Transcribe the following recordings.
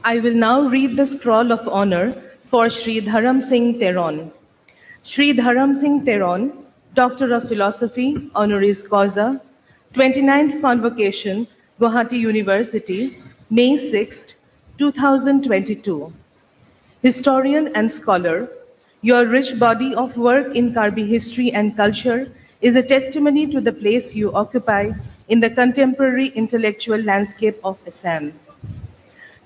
I will now read the scroll of honor for Sri Dharam Singh Teron. Sri Dharam Singh Teron, Doctor of Philosophy, honoris causa, 29th Convocation, Guwahati University, May 6, 2022. Historian and scholar, your rich body of work in Karbi history and culture is a testimony to the place you occupy in the contemporary intellectual landscape of Assam.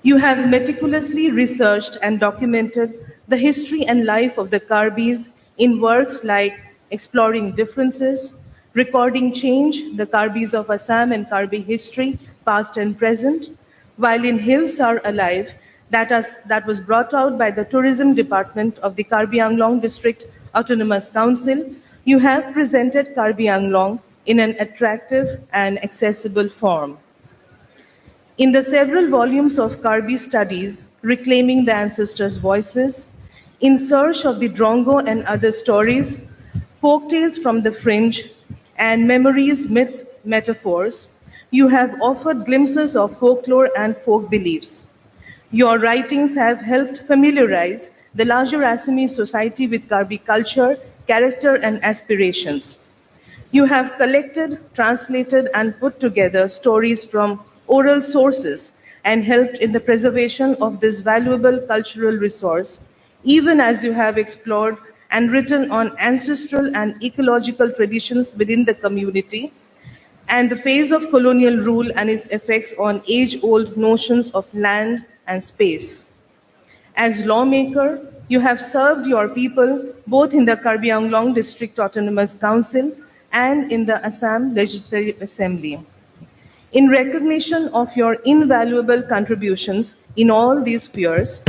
You have meticulously researched and documented the history and life of the Karbis in works like Exploring Differences, Recording Change, the Karbis of Assam and Karbi History, Past and Present, while in Hills Are Alive, that was brought out by the Tourism Department of the Karbi Anglong District Autonomous Council, you have presented Karbi Anglong in an attractive and accessible form. In the several volumes of Karbi studies, Reclaiming the Ancestors' Voices, In Search of the Drongo and Other Stories, Folktales from the Fringe, and Memories, Myths, Metaphors, you have offered glimpses of folklore and folk beliefs. Your writings have helped familiarize the larger Assamese society with Karbi culture, character, and aspirations. You have collected, translated, and put together stories from oral sources and helped in the preservation of this valuable cultural resource, even as you have explored and written on ancestral and ecological traditions within the community and the phase of colonial rule and its effects on age-old notions of land and space. As lawmaker, you have served your people both in the Karbi Anglong District Autonomous Council and in the Assam Legislative Assembly. In recognition of your invaluable contributions in all these spheres,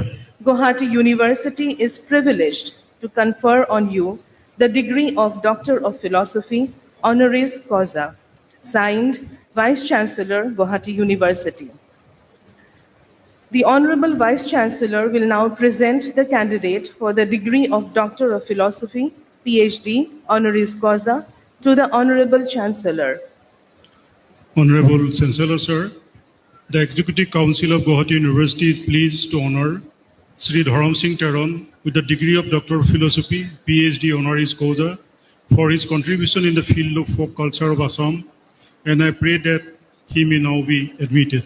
Guwahati University is privileged to confer on you the degree of Doctor of Philosophy, honoris causa, signed Vice-Chancellor, Guwahati University. The Honorable Vice-Chancellor will now present the candidate for the degree of Doctor of Philosophy, PhD, honoris causa, to the Honorable Chancellor. Honorable Chancellor, sir, the Executive Council of Guwahati University is pleased to honor Sri Dharam Singh Teron with the degree of Doctor of Philosophy, PhD honoris causa, for his contribution in the field of folk culture of Assam, and I pray that he may now be admitted.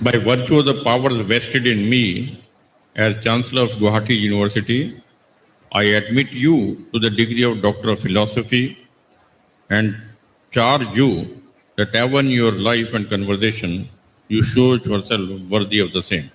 By virtue of the powers vested in me as Chancellor of Guwahati University, I admit you to the degree of Doctor of Philosophy and charge you that ever in your life and conversation you show yourself worthy of the same.